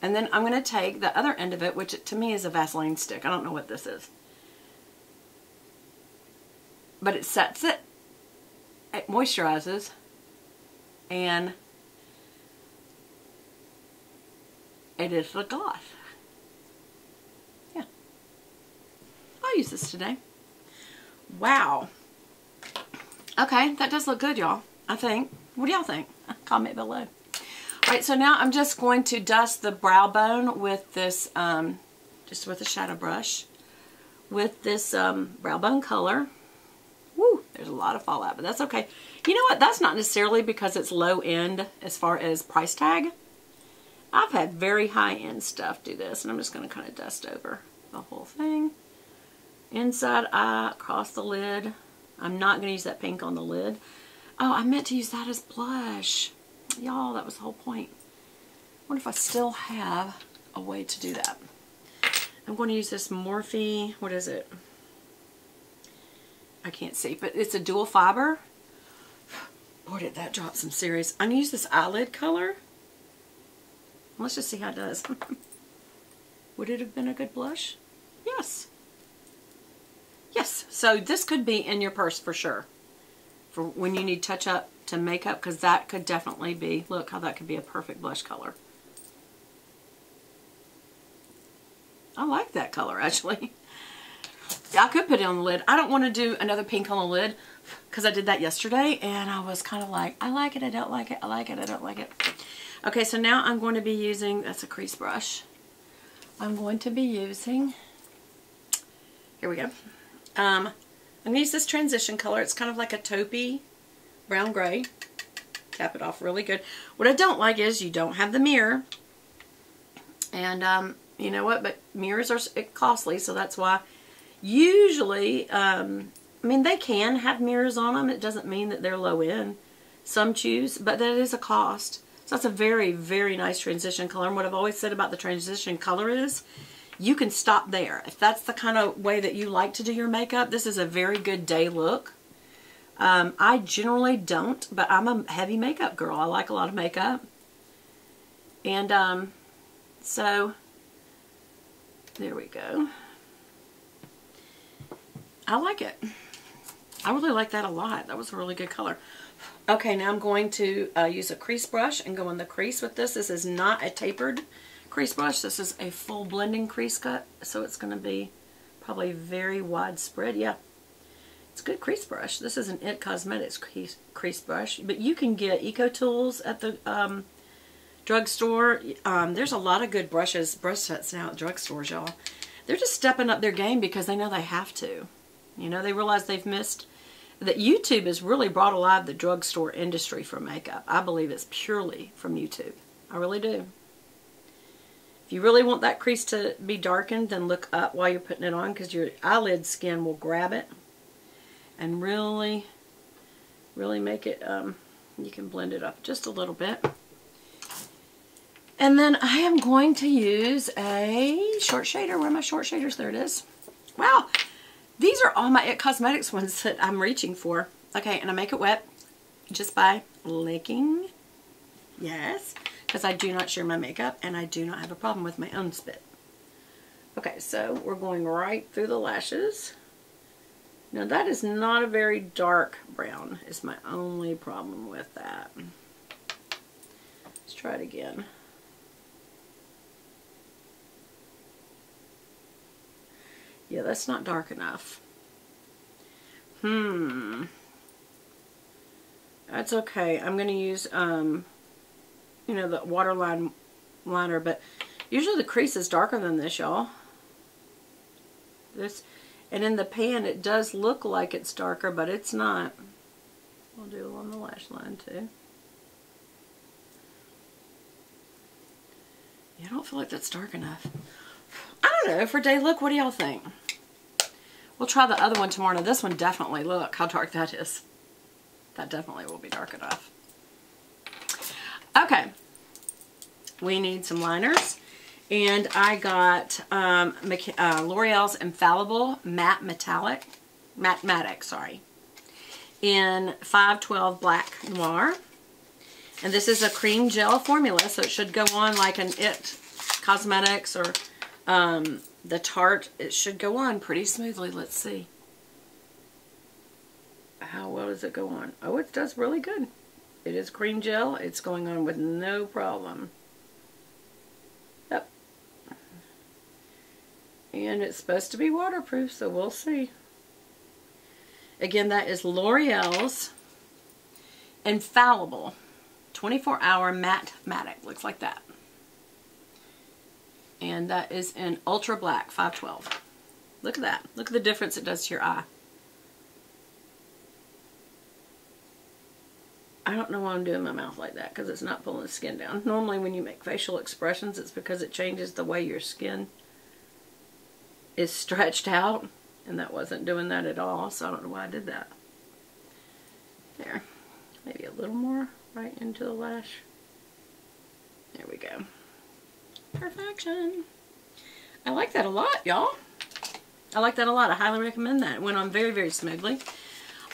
And then I'm going to take the other end of it, which to me is a Vaseline stick. I don't know what this is. But it sets it, it moisturizes, and it is the gloss. Yeah. I'll use this today. Wow. Okay, that does look good, y'all. I think. What do y'all think? Comment below. Alright, so now I'm just going to dust the brow bone with this, just with a shadow brush, with this brow bone color. Woo, there's a lot of fallout, but that's okay. You know what? That's not necessarily because it's low end as far as price tag. I've had very high end stuff do this, and I'm just going to kind of dust over the whole thing. Inside eye, across the lid. I'm not going to use that pink on the lid. Oh, I meant to use that as blush. Y'all, that was the whole point. I wonder if I still have a way to do that. I'm going to use this Morphe, what is it? I can't see, but it's a dual fiber. Boy, did that drop some serious. I'm going to use this eyelid color. Let's just see how it does. Would it have been a good blush? Yes. Yes, so this could be in your purse for sure. For when you need touch up to makeup, because that could definitely be, look how that could be a perfect blush color. I like that color actually. Yeah, I could put it on the lid. I don't want to do another pink on the lid because I did that yesterday and I was kind of like, I like it, I don't like it, I like it, I don't like it. Okay, so now I'm going to be using, that's a crease brush. I'm going to be using, here we go. I'm going to use this transition color. It's kind of like a taupey brown gray. Tap it off really good. What I don't like is you don't have the mirror. And you know what? But mirrors are costly, so that's why usually, I mean, they can have mirrors on them. It doesn't mean that they're low end. Some choose, but that is a cost. So that's a very, very nice transition color. And what I've always said about the transition color is you can stop there. If that's the kind of way that you like to do your makeup, this is a very good day look. I generally don't, but I'm a heavy makeup girl. I like a lot of makeup. And so there we go. I like it. I really like that a lot. That was a really good color. Okay, now I'm going to use a crease brush and go in the crease with this. This is not a tapered crease brush. This is a full blending crease cut, so it's going to be probably very widespread. Yeah, it's a good crease brush. This is an IT Cosmetics crease brush, but you can get Eco Tools at the drugstore. There's a lot of good brush sets now at drugstores, y'all. They're just stepping up their game because they know they have to. You know, they realize they've missed, that YouTube has really brought alive the drugstore industry for makeup. I believe it's purely from YouTube. I really do. If you really want that crease to be darkened, then look up while you're putting it on because your eyelid skin will grab it and really, really make it, you can blend it up just a little bit. And then I am going to use a short shader. Where are my short shaders? There it is. Wow. These are all my IT Cosmetics ones that I'm reaching for. Okay, and I make it wet just by licking. Yes, because I do not share my makeup and I do not have a problem with my own spit. Okay, so we're going right through the lashes. Now that is not a very dark brown. Is my only problem with that. Let's try it again. Yeah, that's not dark enough. That's okay. I'm going to use, you know, the waterline liner, but usually the crease is darker than this, y'all. This, and in the pan, it does look like it's darker, but it's not. We'll do it on the lash line, too. Yeah, I don't feel like that's dark enough. I don't know, for day look, what do y'all think? We'll try the other one tomorrow. Now this one definitely, look how dark that is. That definitely will be dark enough. Okay, we need some liners. And I got L'Oreal's Infallible Matte Matic, sorry, in 512 Black Noir. And this is a cream gel formula, so it should go on like an IT Cosmetics or the Tarte, it should go on pretty smoothly. Let's see. How well does it go on? Oh, it does really good. It is cream gel. It's going on with no problem. Yep. And it's supposed to be waterproof, so we'll see. Again, that is L'Oreal's Infallible 24-hour matte. Looks like that. And that is in Ultra Black 512. Look at that. Look at the difference it does to your eye. I don't know why I'm doing my mouth like that, because it's not pulling the skin down. Normally when you make facial expressions, it's because it changes the way your skin is stretched out. And that wasn't doing that at all, so I don't know why I did that. There. Maybe a little more right into the lash. There we go. Perfection. I like that a lot, y'all. I like that a lot. I highly recommend that. It went on very, very smoothly.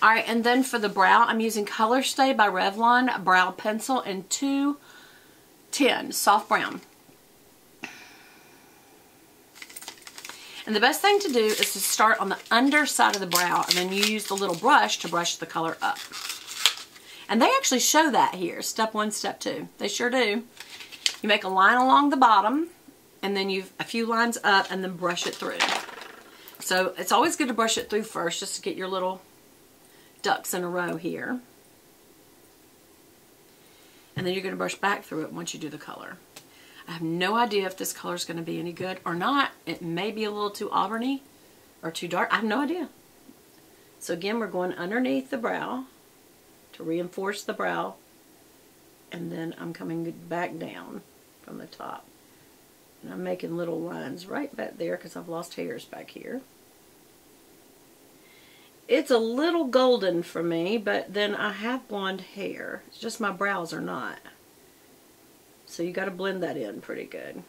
Alright, and then for the brow, I'm using Color Stay by Revlon Brow Pencil in 210 Soft Brown. And the best thing to do is to start on the underside of the brow, and then you use the little brush to brush the color up. And they actually show that here, step 1, step 2. They sure do. You make a line along the bottom, and then a few lines up, and then brush it through. So it's always good to brush it through first, just to get your little ducks in a row here. And then you're going to brush back through it once you do the color. I have no idea if this color is going to be any good or not. It may be a little too auburny or too dark. I have no idea. So again, we're going underneath the brow to reinforce the brow. And then I'm coming back down from the top. And I'm making little lines right back there because I've lost hairs back here. It's a little golden for me, but then I have blonde hair. It's just my brows are not. So you got to blend that in pretty good.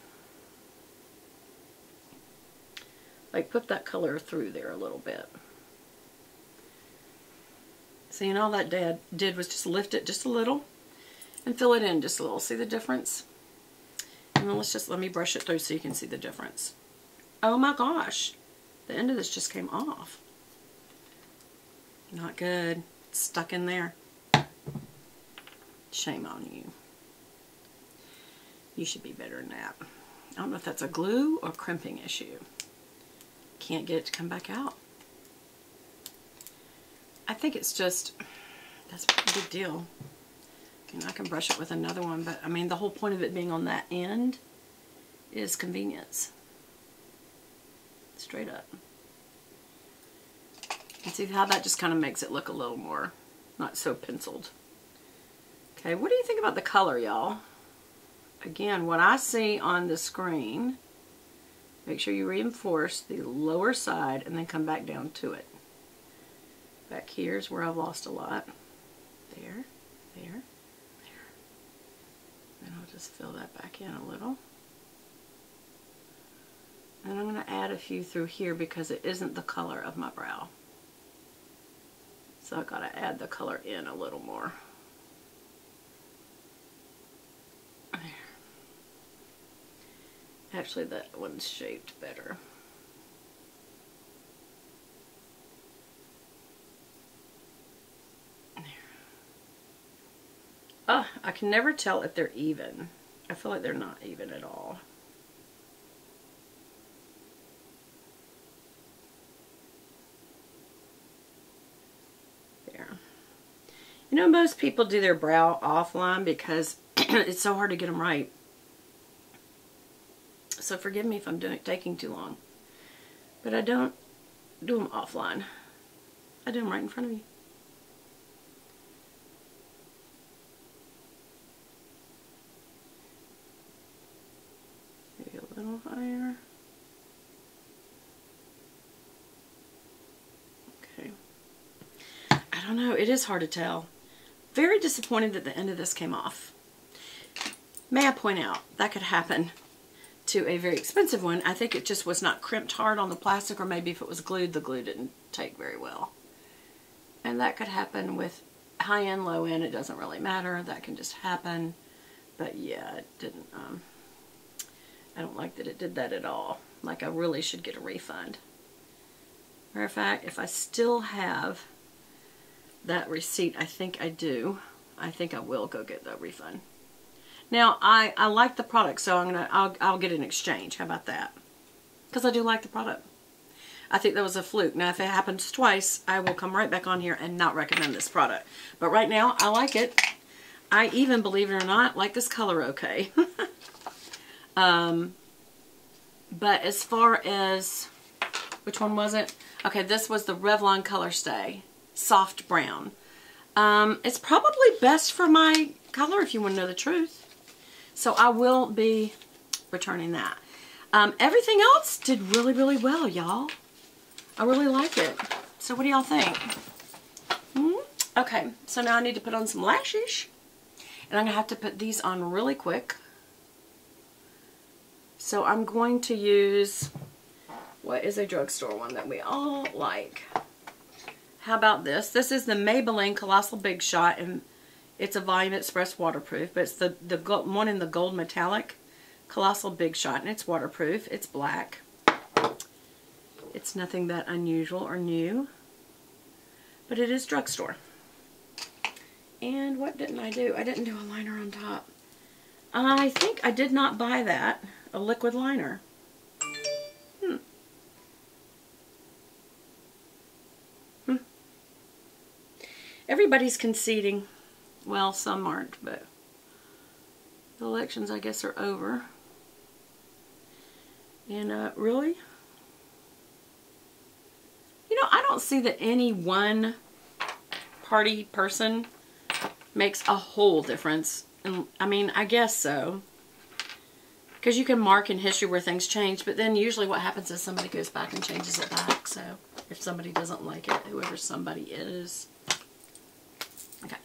Like put that color through there a little bit. See, and all that did was just lift it just a little and fill it in just a little. See the difference? And then let me brush it through so you can see the difference. Oh my gosh. The end of this just came off. Not good. It's stuck in there. Shame on you. You should be better than that. I don't know if that's a glue or crimping issue. Can't get it to come back out. I think it's just, that's a pretty big deal. And I can brush it with another one, but I mean the whole point of it being on that end is convenience. Straight up. And see how that just kind of makes it look a little more, not so penciled. Okay, what do you think about the color, y'all? Again, what I see on the screen, make sure you reinforce the lower side and then come back down to it. Back here is where I've lost a lot. There, there, there. Then I'll just fill that back in a little. And I'm going to add a few through here because it isn't the color of my brow. So I've got to add the color in a little more. There. Actually, that one's shaped better. There. Oh, I can never tell if they're even. I feel like they're not even at all. There. You know, most people do their brow offline because it's so hard to get them right. So forgive me if I'm taking too long. But I don't do them offline. I do them right in front of you. Maybe a little higher. Okay. I don't know. It is hard to tell. Very disappointed that the end of this came off. May I point out, that could happen to a very expensive one. I think it just was not crimped hard on the plastic, or maybe if it was glued, the glue didn't take very well. And that could happen with high end, low end, it doesn't really matter. That can just happen. But yeah, it I don't like that it did that at all. Like, I really should get a refund. Matter of fact, if I still have that receipt, I think I do. I think I will go get that refund. Now, I like the product, so I'll get an exchange. How about that? Because I do like the product. I think that was a fluke. Now, if it happens twice, I will come right back on here and not recommend this product. But right now, I like it. I even, believe it or not, like this color okay. But as far as, which one was it? Okay, this was the Revlon Color Stay Soft Brown. It's probably best for my color, if you want to know the truth. So I will be returning that. Everything else did really, really well, y'all. I really like it. So what do y'all think? Okay, so now I need to put on some lashes. And I'm going to have to put these on really quick. So I'm going to use, what is a drugstore one that we all like? How about this? This is the Maybelline Colossal Big Shot, and it's a Volume Express waterproof, but it's the one in the gold metallic Colossal Big Shot, and it's waterproof. It's black. It's nothing that unusual or new, but it is drugstore. And what didn't I do? I didn't do a liner on top. I think I did not buy that, a liquid liner. Everybody's conceding. Well, some aren't, but the elections, I guess, are over. And really? You know, I don't see that any one party person makes a whole difference. And I mean, I guess so. Because you can mark in history where things change, but then usually what happens is somebody goes back and changes it back. So if somebody doesn't like it, whoever somebody is. Okay.